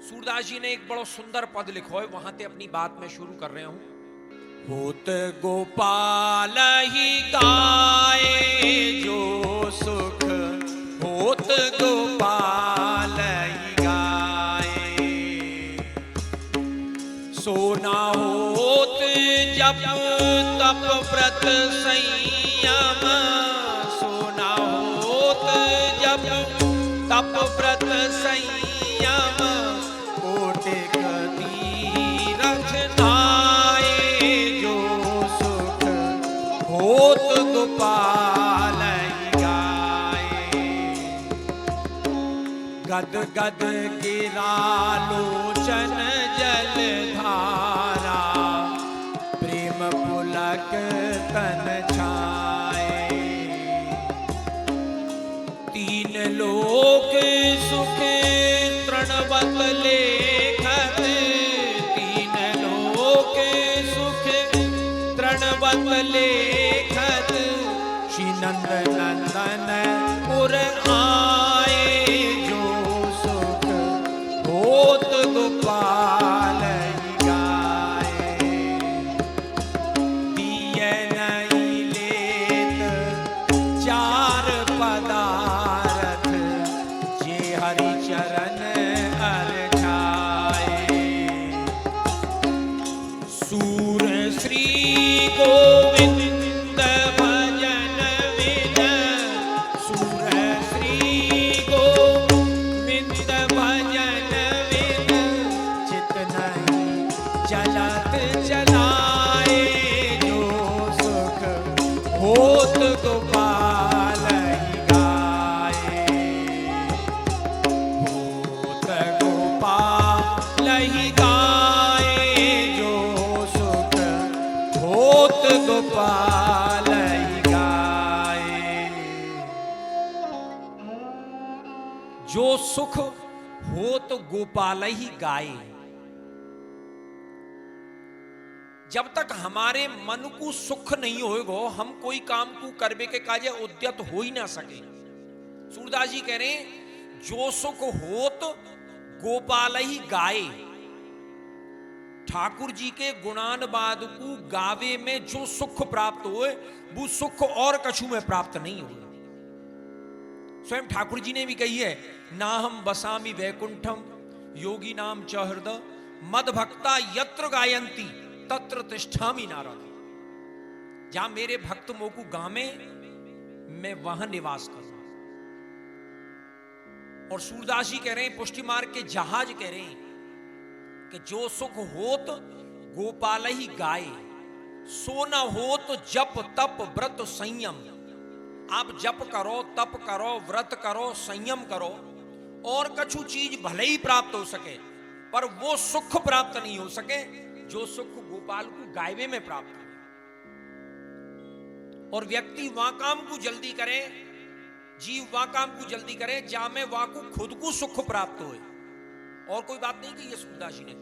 सूरदास जी ने एक बड़ा सुंदर पद लिखो है, वहां से अपनी बात में शुरू कर रहे हूं। होत गोपाल ही गाए जो सुख होत गोपाल ही गाए। सोना होत जप तप व्रत संयम, सोना होत जप तप व्रत संयम, कोटिक तीरथ नाए जो सुख होत गोपाल ही गाए। गद गद गिरा लोचन जल धारा, प्रेम पुलक तन छाए। तीन लोक सुख तृणवत लेखत, तीन लोक सुख तृणवत लेखत, श्री नंद नंदन पुर आए जो सुख होत गोपाल ही गाए। दिए नहीं लेत चार पदारथ, जे हरि चरण अर छाए। सूर श्री गोविंद भजन विद, सूर श्री गोविंद भजन विद, चित नहीं चलत चलाए जो सुख होत गोपाल ही गाए। होत गोपाल ही गाए जो सुख होत गोपाल ही गाए। जो सुख होत गोपाल ही गाए। जब तक हमारे मन को सुख नहीं होएगो, हम कोई काम को करबे के काजे उद्यत हो ही ना सके। सूरदास जी कह रहे हैं, जो सुख होत गोपाल ही गाए। ठाकुर जी के गुणानुवाद को गावे में जो सुख प्राप्त हुए, वो सुख और कछु में प्राप्त नहीं हुए। स्वयं ठाकुर जी ने भी कही है, ना हम बसामी वैकुंठम योगी नाम च हृदय, मद भक्ता यत्र गायंती तत्र तिष्ठामि नारद। जहां मेरे भक्त मोकू गामे, मैं वहां निवास करूं। और सूरदास जी कह रहे हैं, पुष्टि मार्ग के जहाज कह रहे हैं कि जो सुख होत गोपाल ही गाए, सो न होत जप तप व्रत संयम। आप जप करो, तप करो, व्रत करो, संयम करो, और कछु चीज भले ही प्राप्त हो सके, पर वो सुख प्राप्त नहीं हो सके जो सुख गोपाल को गायवे में प्राप्त है। और व्यक्ति वहां काम को जल्दी करे, जीव वहां काम को जल्दी करे जहां में वहां को खुद को सुख प्राप्त होए। और कोई बात नहीं कि ये सूरदास जी ने,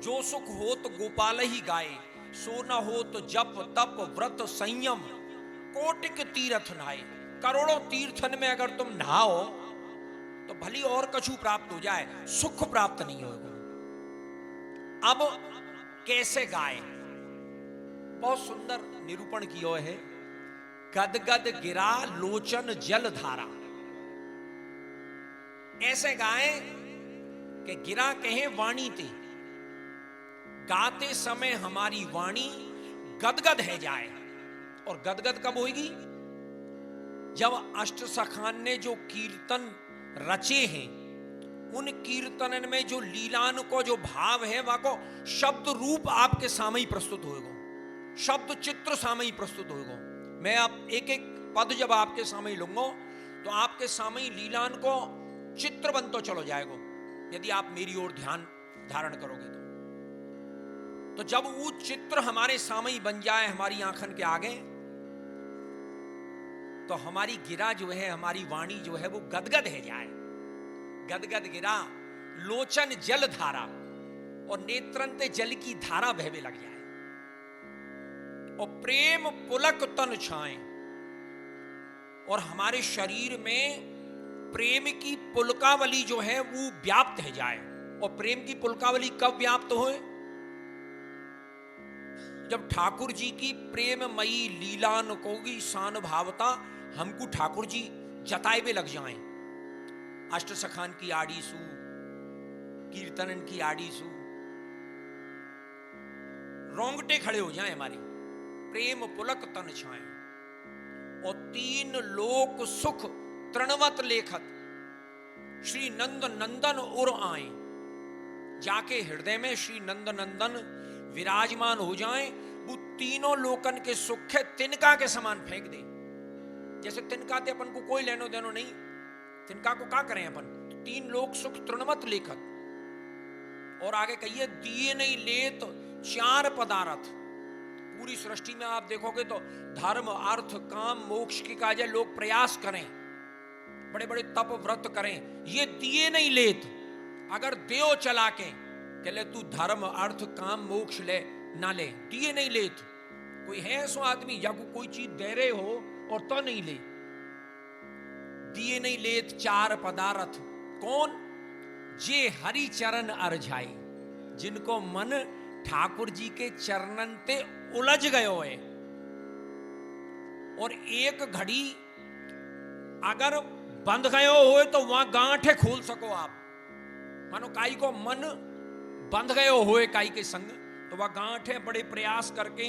जो सुख होत गोपाल ही गाए, सो न होत जप तप व्रत संयम, कोटिक तीर्थ नहाए। करोड़ों तीर्थन में अगर तुम नहाओ तो भली और कछु प्राप्त हो जाए, सुख प्राप्त नहीं होगा। अब कैसे गाए? बहुत सुंदर निरूपण किया है। गद गद गिरा लोचन जल धारा। ऐसे गाए कि गिरा कहे वाणी ते, गाते समय हमारी वाणी गदगद है जाए। और गदगद कब होगी? जब अष्ट सखान ने जो कीर्तन रचे हैं, उन कीर्तन में जो लीलान को जो भाव है, वहां को शब्द रूप आपके सामने प्रस्तुत होगा, शब्द चित्र सामने प्रस्तुत होगा। मैं आप एक एक पद जब आपके सामने लूंगा तो आपके सामने लीलान को चित्र बन तो चलो जाएगा, यदि आप मेरी ओर ध्यान धारण करोगे तो जब वो चित्र हमारे सामने बन जाए हमारी आंखन के आगे, तो हमारी गिरा जो है, हमारी वाणी जो है, वो गदगद है जाए। गदगद गिरा लोचन जल धारा, और नेत्रंते जल की धारा बहवे लग जाए। और प्रेम पुलक तन छाए, और हमारे शरीर में प्रेम की पुलकावली जो है वो व्याप्त है जाए। और प्रेम की पुलकावली कब व्याप्त होए? जब ठाकुर जी की प्रेममयी लीला नकोगी शान भावता हमको ठाकुर जी जताए भी लग जाएं। अष्ट सखान की आड़ी सू, कीर्तनन की आड़ी सू, रोंगटे खड़े हो जाएं हमारे, प्रेम पुलक तन छाएं। और तीन लोक सुख तृणवत लेखत श्री नंद नंदन उर आए। जाके हृदय में श्री नंद नंदन विराजमान हो जाएं। वो तीनों लोकन के सुख है तिनका के समान फेंक दे। जैसे तिनका ते अपन को कोई लेनो देनो नहीं, तिनका को क्या करें अपन? तीन लोक सुख तृणवत लेखत। और आगे कहिए दिए नहीं लेत चार पदार्थ। पूरी सृष्टि में आप देखोगे तो धर्म अर्थ काम मोक्ष की काज लोग प्रयास करें, बड़े बड़े तप व्रत करें, ये दिए नहीं लेत। अगर देव चला के ले तू धर्म अर्थ काम मोक्ष ले, ना ले, दिए नहीं लेत। कोई है सो आदमी या कोई चीज दे रहे हो और तो नहीं ले। दिए नहीं लेत चार पदार्थ। कौन? जे हरि चरण अरझाए, जिनको मन ठाकुर जी के चरणन ते उलझ गयो है। और एक घड़ी अगर बंद गयो हो तो वहां गांठे खोल सको आप। मानो काई को मन बंध गयो होए काई के संग, तो वह गांठे बड़े प्रयास करके,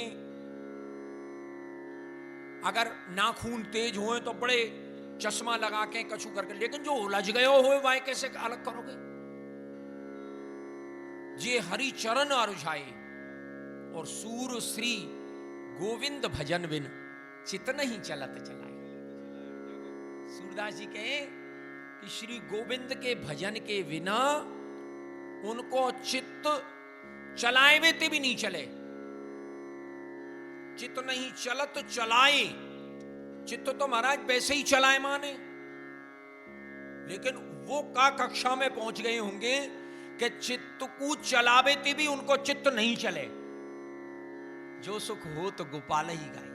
अगर नाखून तेज होए तो बड़े चश्मा लगा के कछु करके, लेकिन जो उलझ गयो होए वह कैसे अलग करोगे? जे हरि चरण अरुझाए और सूर श्री गोविंद भजन बिन चित नहीं चलत चलाए। सूरदास जी कहे कि श्री गोविंद के भजन के बिना उनको चित्त चलाए वे भी नहीं चले। चित्त नहीं चलत चलाए। चित्त तो महाराज वैसे ही चलाए माने, लेकिन वो का कक्षा में पहुंच गए होंगे कि चित्त को चलावे भी उनको चित्त नहीं चले। जो सुख हो तो गोपाल ही गाए।